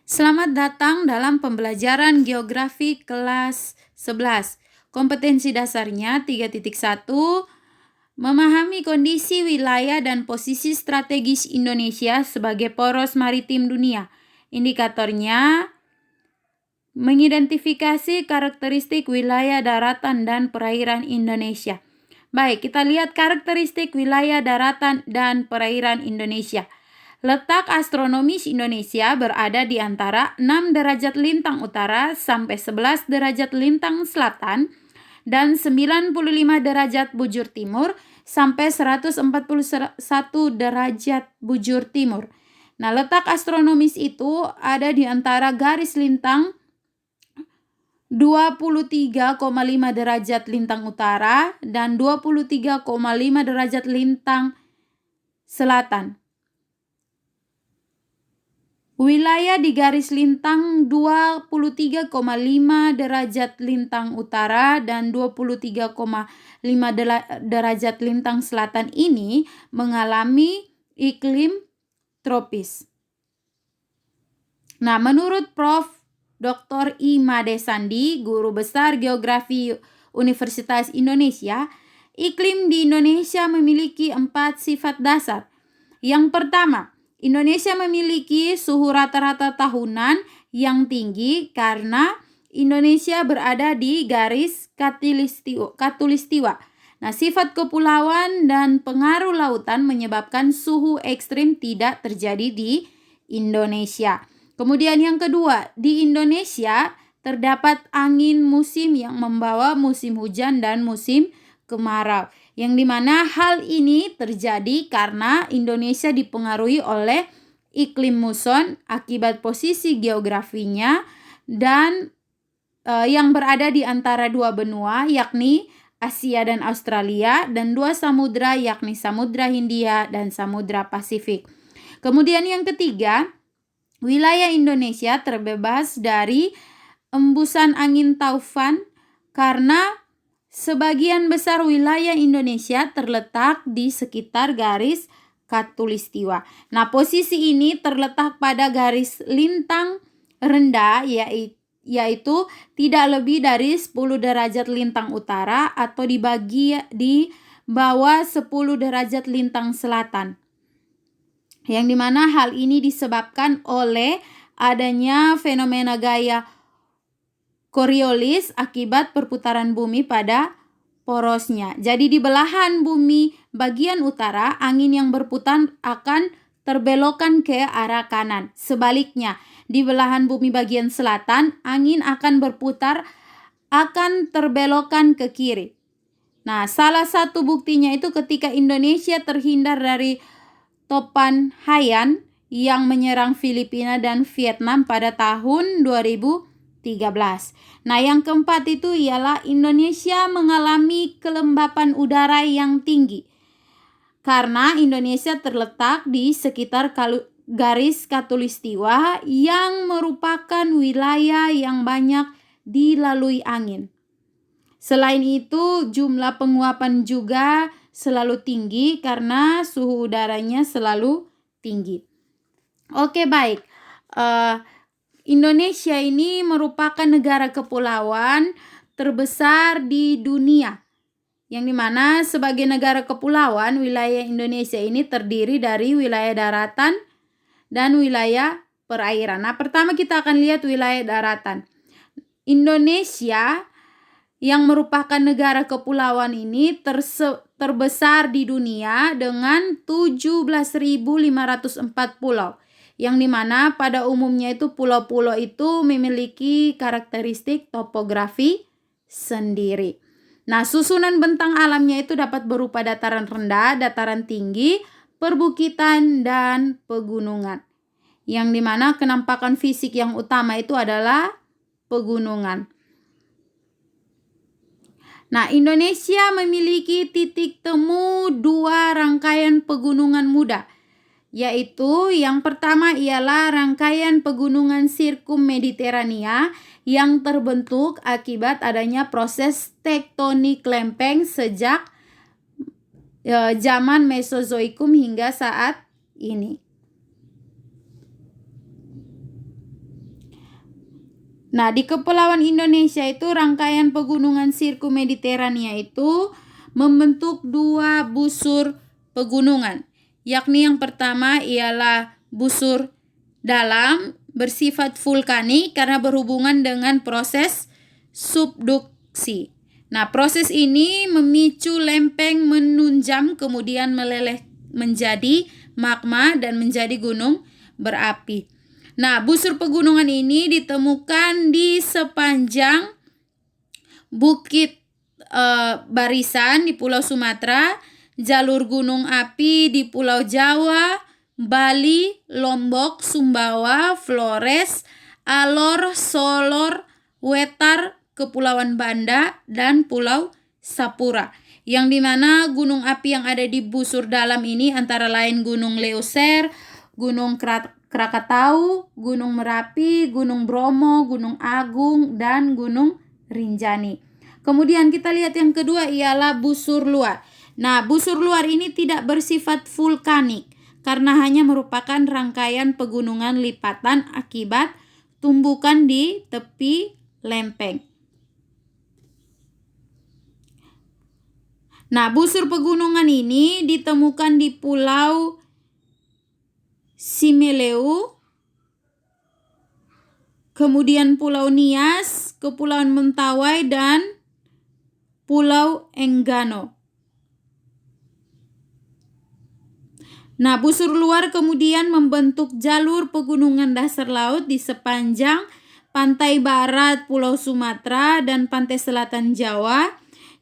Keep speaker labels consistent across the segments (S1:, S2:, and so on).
S1: Selamat datang dalam pembelajaran geografi kelas 11. Kompetensi dasarnya 3.1, memahami kondisi wilayah dan posisi strategis Indonesia sebagai poros maritim dunia. Indikatornya mengidentifikasi karakteristik wilayah daratan dan perairan Indonesia. Baik, kita lihat karakteristik wilayah daratan dan perairan Indonesia. Letak astronomis Indonesia berada di antara 6 derajat lintang utara sampai 11 derajat lintang selatan dan 95 derajat bujur timur sampai 141 derajat bujur timur. Nah, letak astronomis itu ada di antara garis lintang 23,5 derajat lintang utara dan 23,5 derajat lintang selatan. Wilayah di garis lintang 23,5 derajat lintang utara dan 23,5 derajat lintang selatan ini mengalami iklim tropis. Nah, menurut Prof. Dr. I. Made Sandi, Guru Besar Geografi Universitas Indonesia, iklim di Indonesia memiliki 4 sifat dasar. Yang pertama, Indonesia memiliki suhu rata-rata tahunan yang tinggi karena Indonesia berada di garis khatulistiwa. Nah, sifat kepulauan dan pengaruh lautan menyebabkan suhu ekstrim tidak terjadi di Indonesia. Kemudian yang kedua, di Indonesia terdapat angin musim yang membawa musim hujan dan musim kemarau, yang dimana hal ini terjadi karena Indonesia dipengaruhi oleh iklim muson akibat posisi geografinya dan yang berada di antara dua benua, yakni Asia dan Australia, dan dua samudra, yakni Samudra Hindia dan Samudra Pasifik. Kemudian yang ketiga, wilayah Indonesia terbebas dari embusan angin taufan karena sebagian besar wilayah Indonesia terletak di sekitar garis khatulistiwa. Nah, posisi ini terletak pada garis lintang rendah, yaitu tidak lebih dari 10 derajat lintang utara atau di bawah 10 derajat lintang selatan. Yang dimana hal ini disebabkan oleh adanya fenomena gaya Coriolis akibat perputaran bumi pada porosnya. Jadi di belahan bumi bagian utara, angin yang berputar akan terbelokkan ke arah kanan. Sebaliknya, di belahan bumi bagian selatan, angin akan berputar akan terbelokkan ke kiri. Nah, salah satu buktinya itu ketika Indonesia terhindar dari topan Haiyan yang menyerang Filipina dan Vietnam pada tahun 2013. Nah, yang keempat itu ialah Indonesia mengalami kelembapan udara yang tinggi karena Indonesia terletak di sekitar garis khatulistiwa yang merupakan wilayah yang banyak dilalui angin. Selain itu, jumlah penguapan juga selalu tinggi karena suhu udaranya selalu tinggi. Oke, baik. Indonesia ini merupakan negara kepulauan terbesar di dunia, yang dimana sebagai negara kepulauan, wilayah Indonesia ini terdiri dari wilayah daratan dan wilayah perairan. Nah, pertama kita akan lihat wilayah daratan. Indonesia yang merupakan negara kepulauan ini terbesar di dunia dengan 17.504 pulau, yang dimana pada umumnya itu pulau-pulau itu memiliki karakteristik topografi sendiri. Nah, susunan bentang alamnya itu dapat berupa dataran rendah, dataran tinggi, perbukitan, dan pegunungan, yang dimana kenampakan fisik yang utama itu adalah pegunungan. Nah, Indonesia memiliki titik temu 2 rangkaian pegunungan muda, yaitu yang pertama ialah rangkaian pegunungan Sirkum Mediterania yang terbentuk akibat adanya proses tektonik lempeng sejak zaman Mesozoikum hingga saat ini. Nah, di Kepulauan Indonesia itu rangkaian pegunungan sirkumediterania itu membentuk dua busur pegunungan, yakni yang pertama ialah busur dalam bersifat vulkanik karena berhubungan dengan proses subduksi. Nah, proses ini memicu lempeng menunjam kemudian meleleh menjadi magma dan menjadi gunung berapi. Nah, busur pegunungan ini ditemukan di sepanjang Bukit Barisan di Pulau Sumatera, jalur gunung api di Pulau Jawa, Bali, Lombok, Sumbawa, Flores, Alor, Solor, Wetar, Kepulauan Banda, dan Pulau Sapura. Yang dimana gunung api yang ada di busur dalam ini antara lain Gunung Leuser, Gunung Krakatau, Gunung Merapi, Gunung Bromo, Gunung Agung, dan Gunung Rinjani. Kemudian kita lihat yang kedua ialah busur luar. Nah, busur luar ini tidak bersifat vulkanik karena hanya merupakan rangkaian pegunungan lipatan akibat tumbukan di tepi lempeng. Nah, busur pegunungan ini ditemukan di Pulau Simeleu, kemudian Pulau Nias, Kepulauan Mentawai, dan Pulau Enggano. Nah, busur luar kemudian membentuk jalur pegunungan dasar laut di sepanjang pantai barat Pulau Sumatera dan pantai selatan Jawa,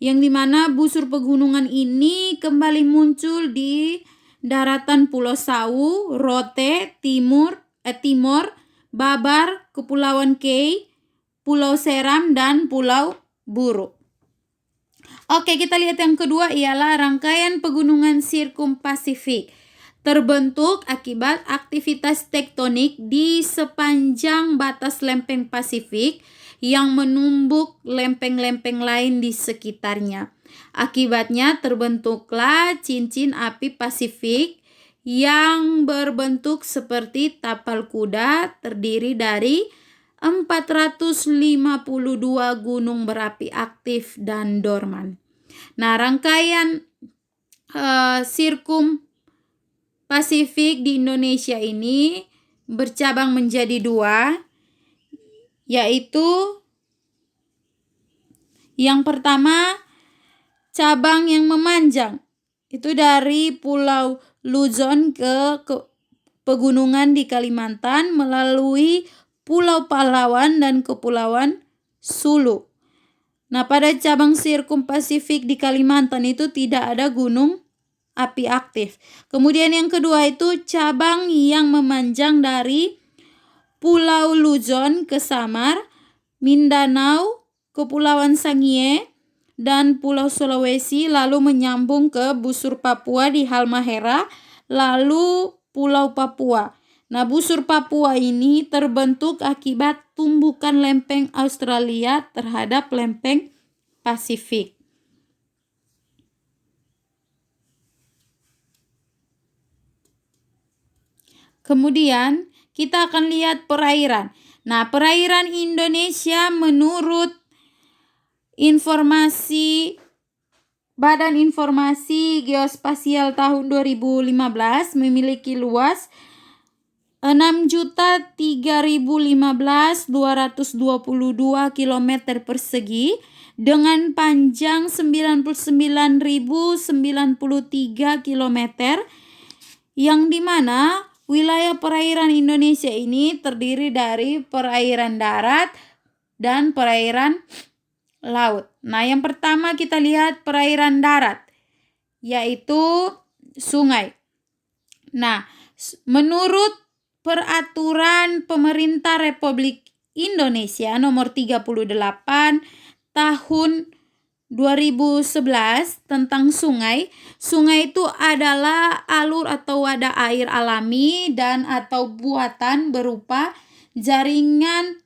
S1: yang dimana busur pegunungan ini kembali muncul di daratan Pulau Sawu, Rote, Timor, Babar, Kepulauan Kei, Pulau Seram, dan Pulau Buru. Oke, kita lihat yang kedua ialah rangkaian pegunungan Sirkum Pasifik. Terbentuk akibat aktivitas tektonik di sepanjang batas lempeng Pasifik yang menumbuk lempeng-lempeng lain di sekitarnya. Akibatnya terbentuklah cincin api Pasifik yang berbentuk seperti tapal kuda, terdiri dari 452 gunung berapi aktif dan dorman. Nah, rangkaian Sirkum Pasifik di Indonesia ini bercabang menjadi dua, yaitu yang pertama cabang yang memanjang, itu dari Pulau Luzon ke pegunungan di Kalimantan melalui Pulau Pahlawan dan Kepulauan Sulu. Nah, pada cabang Sirkum Pasifik di Kalimantan itu tidak ada gunung api aktif. Kemudian yang kedua itu cabang yang memanjang dari Pulau Luzon ke Samar, Mindanao, Kepulauan Sangihe, dan Pulau Sulawesi, lalu menyambung ke busur Papua di Halmahera, lalu Pulau Papua. Nah, busur Papua ini terbentuk akibat tumbukan lempeng Australia terhadap lempeng Pasifik. Kemudian kita akan lihat perairan. Nah, perairan Indonesia menurut informasi Badan Informasi Geospasial tahun 2015 memiliki luas 6.315.222 km persegi dengan panjang 99.093 km, yang dimana wilayah perairan Indonesia ini terdiri dari perairan darat dan perairan laut. Nah, yang pertama kita lihat perairan darat, yaitu sungai. Nah, menurut Peraturan Pemerintah Republik Indonesia nomor 38 tahun 2011 tentang sungai. Sungai itu adalah alur atau wadah air alami dan atau buatan berupa jaringan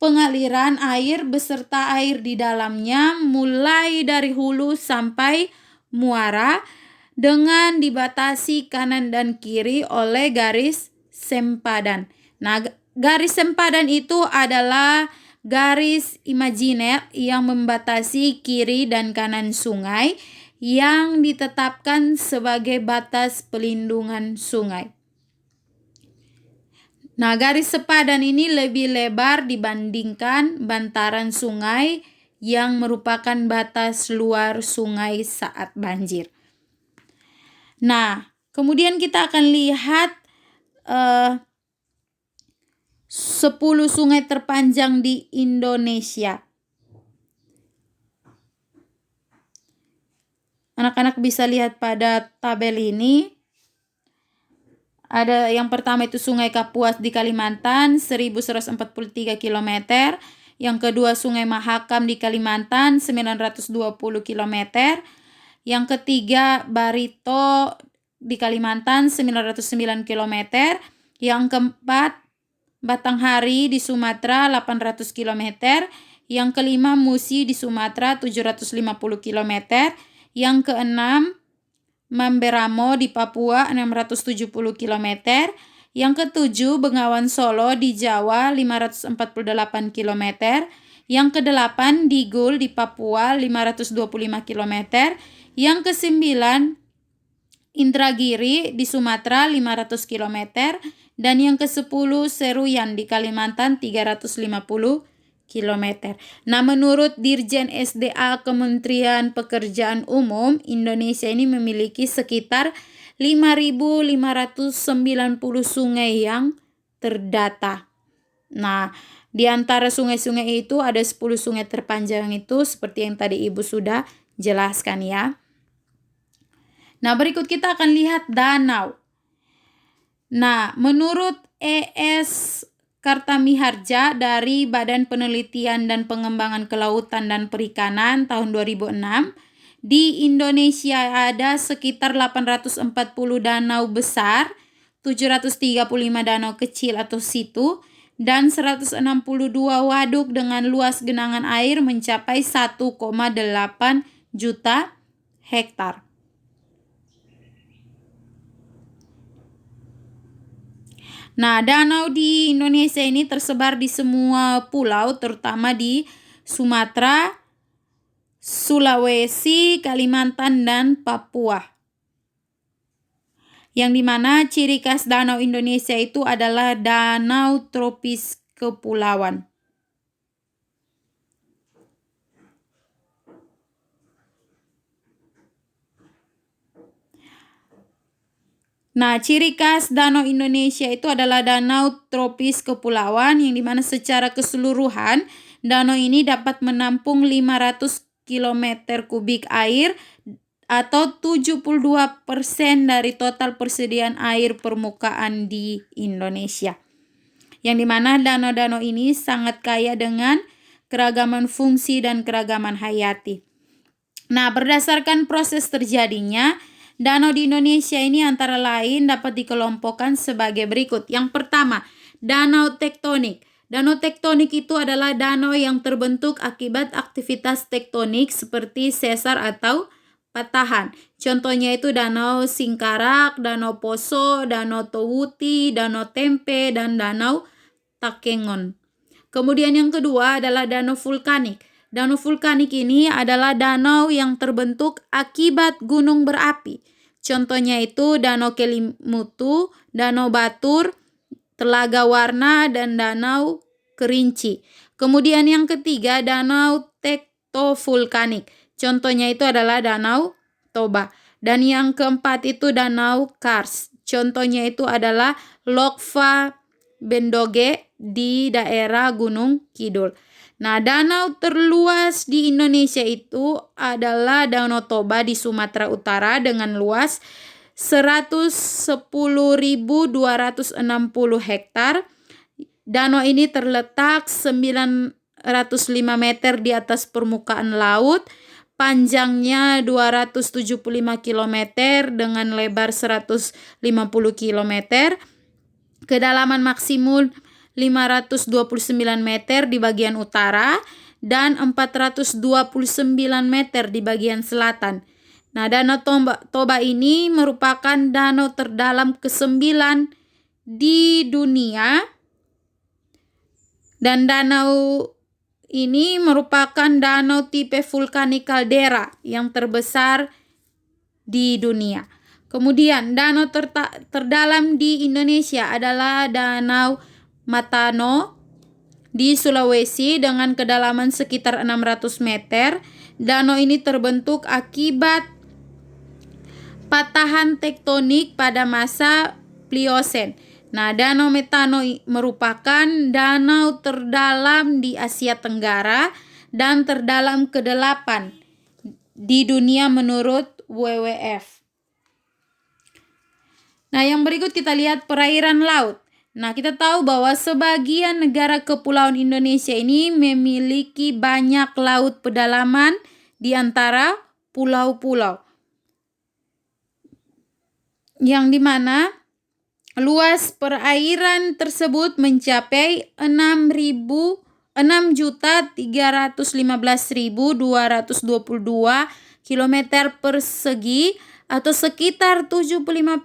S1: pengaliran air beserta air di dalamnya mulai dari hulu sampai muara dengan dibatasi kanan dan kiri oleh garis sempadan. Nah, garis sempadan itu adalah garis imajiner yang membatasi kiri dan kanan sungai yang ditetapkan sebagai batas pelindungan sungai. Nah, garis sepadan ini lebih lebar dibandingkan bantaran sungai yang merupakan batas luar sungai saat banjir. Nah, kemudian kita akan lihat 10 sungai terpanjang di Indonesia. Anak-anak bisa lihat pada tabel ini. Ada yang pertama itu Sungai Kapuas di Kalimantan 1143 km. Yang kedua Sungai Mahakam di Kalimantan 920 km. Yang ketiga Barito di Kalimantan 909 km. Yang keempat Batanghari di Sumatera 800 km. Yang kelima Musi di Sumatera 750 km. Yang keenam Mamberamo di Papua 670 km. Yang ketujuh Bengawan Solo di Jawa 548 km. Yang kedelapan Digul di Papua 525 km. Yang kesembilan Indragiri di Sumatera 500 km. Dan yang ke-10 Seruyan di Kalimantan 350 km. Nah, menurut Dirjen SDA Kementerian Pekerjaan Umum, Indonesia ini memiliki sekitar 5.590 sungai yang terdata. Nah, di antara sungai-sungai itu ada 10 sungai terpanjang itu seperti yang tadi Ibu sudah jelaskan ya. Nah, berikut kita akan lihat danau. Nah, menurut ES Kartamiharja dari Badan Penelitian dan Pengembangan Kelautan dan Perikanan tahun 2006, di Indonesia ada sekitar 840 danau besar, 735 danau kecil atau situ, dan 162 waduk dengan luas genangan air mencapai 1,8 juta hektar. Nah, danau di Indonesia ini tersebar di semua pulau, terutama di Sumatera, Sulawesi, Kalimantan, dan Papua. Yang dimana ciri khas danau Indonesia itu adalah danau tropis kepulauan. Nah, ciri khas danau Indonesia itu adalah danau tropis kepulauan yang dimana secara keseluruhan danau ini dapat menampung 500 km kubik air atau 72% dari total persediaan air permukaan di Indonesia. Yang dimana danau-danau ini sangat kaya dengan keragaman fungsi dan keragaman hayati. Nah, berdasarkan proses terjadinya danau di Indonesia ini antara lain dapat dikelompokkan sebagai berikut. Yang pertama, danau tektonik. Danau tektonik itu adalah danau yang terbentuk akibat aktivitas tektonik seperti sesar atau patahan. Contohnya itu Danau Singkarak, Danau Poso, Danau Towuti, Danau Tempe, dan Danau Takengon. Kemudian yang kedua adalah danau vulkanik. Danau vulkanik ini adalah danau yang terbentuk akibat gunung berapi. Contohnya itu Danau Kelimutu, Danau Batur, Telaga Warna, dan Danau Kerinci. Kemudian yang ketiga danau tektovulkanik. Contohnya itu adalah Danau Toba. Dan yang keempat itu Danau Kars. Contohnya itu adalah Lokva Bendoge di daerah Gunung Kidul. Nah, danau terluas di Indonesia itu adalah Danau Toba di Sumatera Utara dengan luas 110.260 hektar. Danau ini terletak 905 meter di atas permukaan laut, panjangnya 275 km dengan lebar 150 km, kedalaman maksimum 529 meter di bagian utara dan 429 meter di bagian selatan. Nah, Danau Toba ini merupakan danau terdalam ke-9 di dunia Dan danau ini merupakan danau tipe vulkanik kaldera yang terbesar di dunia. Kemudian danau terdalam di Indonesia adalah Danau Matano di Sulawesi dengan kedalaman sekitar 600 meter. Danau ini terbentuk akibat patahan tektonik pada masa Pliocene. Nah, Danau Metano merupakan danau terdalam di Asia Tenggara dan terdalam ke-8 di dunia menurut WWF. Nah, yang berikut kita lihat perairan laut. Nah, kita tahu bahwa sebagian negara kepulauan Indonesia ini memiliki banyak laut pedalaman di antara pulau-pulau, yang dimana luas perairan tersebut mencapai 6.315.222 km persegi atau sekitar 75%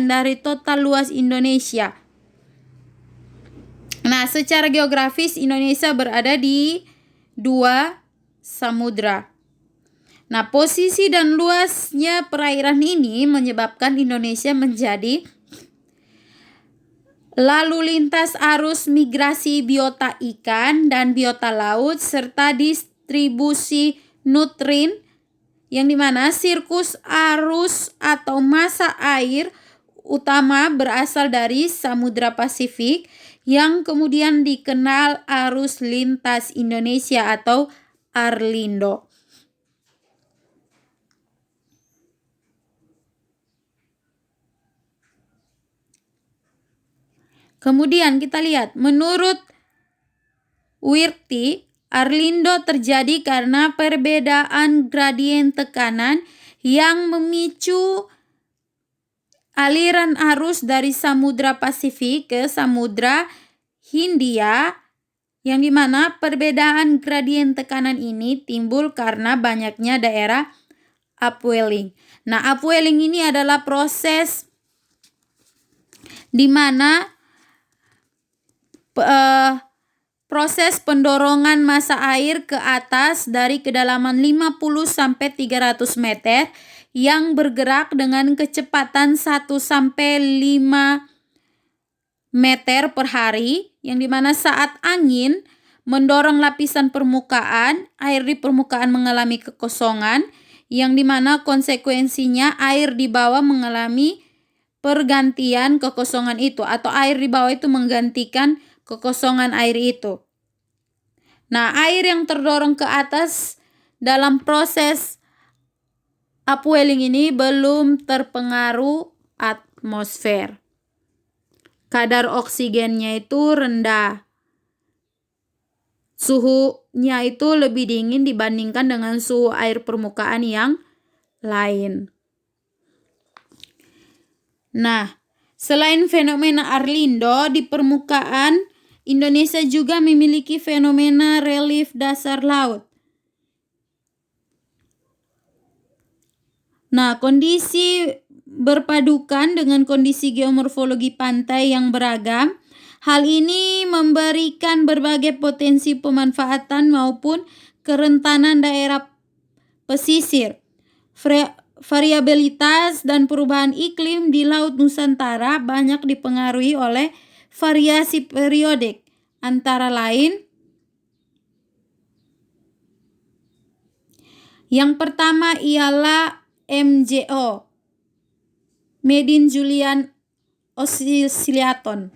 S1: dari total luas Indonesia. Nah, secara geografis Indonesia berada di 2 samudra. Nah, posisi dan luasnya perairan ini menyebabkan Indonesia menjadi lalu lintas arus migrasi biota ikan dan biota laut serta distribusi nutrien, yang dimana siklus arus atau massa air utama berasal dari Samudra Pasifik yang kemudian dikenal arus lintas Indonesia atau Arlindo. Kemudian kita lihat, menurut Wirti, Arlindo terjadi karena perbedaan gradien tekanan yang memicu aliran arus dari Samudra Pasifik ke Samudra Hindia, yang dimana perbedaan gradien tekanan ini timbul karena banyaknya daerah upwelling. Nah, upwelling ini adalah proses di mana proses pendorongan massa air ke atas dari kedalaman 50 sampai 300 meter yang bergerak dengan kecepatan 1 sampai 5 meter per hari, yang dimana saat angin mendorong lapisan permukaan, air di permukaan mengalami kekosongan, yang dimana konsekuensinya air di bawah mengalami pergantian kekosongan itu, atau air di bawah itu menggantikan kekosongan air itu. Nah, air yang terdorong ke atas dalam proses upwelling ini belum terpengaruh atmosfer. Kadar oksigennya itu rendah. Suhunya itu lebih dingin dibandingkan dengan suhu air permukaan yang lain. Nah, selain fenomena Arlindo, di permukaan Indonesia juga memiliki fenomena relief dasar laut. Nah, kondisi berpadukan dengan kondisi geomorfologi pantai yang beragam. Hal ini memberikan berbagai potensi pemanfaatan maupun kerentanan daerah pesisir. Variabilitas dan perubahan iklim di Laut Nusantara banyak dipengaruhi oleh variasi periodik, antara lain yang pertama ialah MJO, Median Julian Oscillation,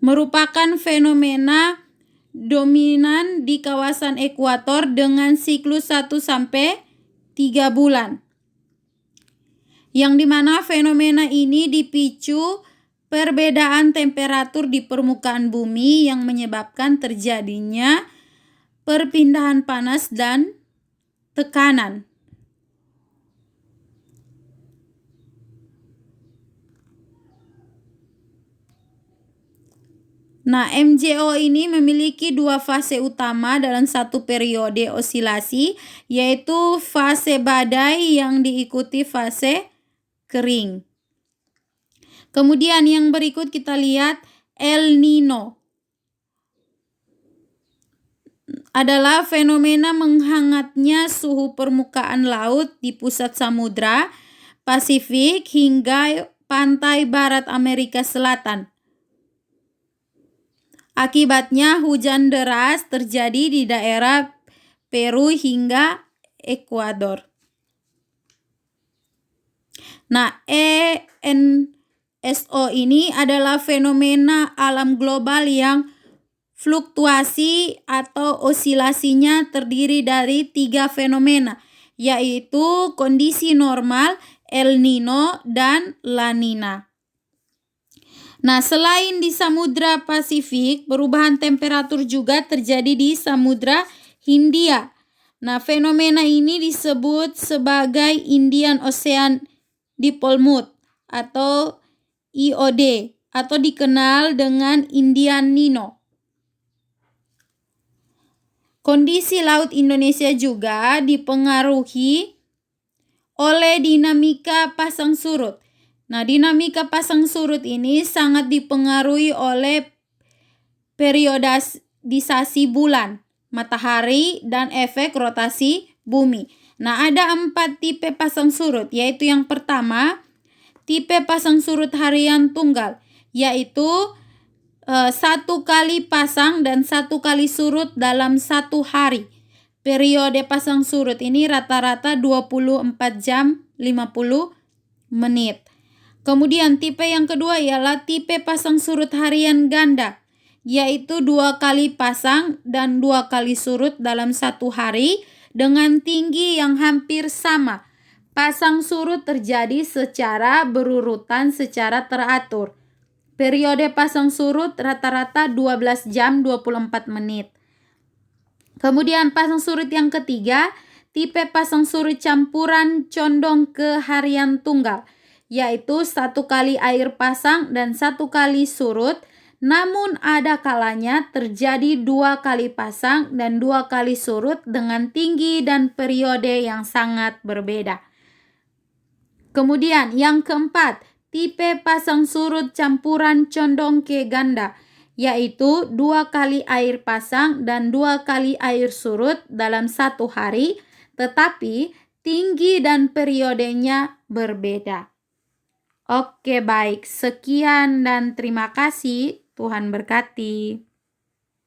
S1: merupakan fenomena dominan di kawasan ekuator dengan siklus 1 sampai 3 bulan. Yang dimana fenomena ini dipicu perbedaan temperatur di permukaan bumi yang menyebabkan terjadinya perpindahan panas dan tekanan. Nah, MJO ini memiliki 2 fase utama dalam satu periode osilasi, yaitu fase badai yang diikuti fase kering. Kemudian yang berikut kita lihat El Nino adalah fenomena menghangatnya suhu permukaan laut di pusat samudra Pasifik hingga pantai barat Amerika Selatan. Akibatnya hujan deras terjadi di daerah Peru hingga Ekuador. Nah, ENSO ini adalah fenomena alam global yang fluktuasi atau osilasinya terdiri dari 3 fenomena, yaitu kondisi normal, El Nino, dan La Nina. Nah, selain di Samudra Pasifik, perubahan temperatur juga terjadi di Samudra Hindia. Nah, fenomena ini disebut sebagai Indian Ocean Dipole Mood atau IOD atau dikenal dengan Indian Nino. Kondisi laut Indonesia juga dipengaruhi oleh dinamika pasang surut. Nah, dinamika pasang surut ini sangat dipengaruhi oleh periodisasi bulan, matahari, dan efek rotasi bumi. Nah, ada 4 tipe pasang surut, yaitu yang pertama, tipe pasang surut harian tunggal, yaitu 1 kali pasang dan 1 kali surut dalam 1 hari. Periode pasang surut ini rata-rata 24 jam 50 menit. Kemudian tipe yang kedua ialah tipe pasang surut harian ganda, yaitu 2 kali pasang dan 2 kali surut dalam 1 hari dengan tinggi yang hampir sama. Pasang surut terjadi secara berurutan secara teratur. Periode pasang surut rata-rata 12 jam 24 menit. Kemudian pasang surut yang ketiga, tipe pasang surut campuran condong ke harian tunggal, yaitu 1 kali air pasang dan 1 kali surut, namun ada kalanya terjadi 2 kali pasang dan 2 kali surut dengan tinggi dan periode yang sangat berbeda. Kemudian yang keempat, tipe pasang surut campuran condong ke ganda, yaitu 2 kali air pasang dan 2 kali air surut dalam 1 hari, tetapi tinggi dan periodenya berbeda. Oke, baik. Sekian dan terima kasih. Tuhan berkati.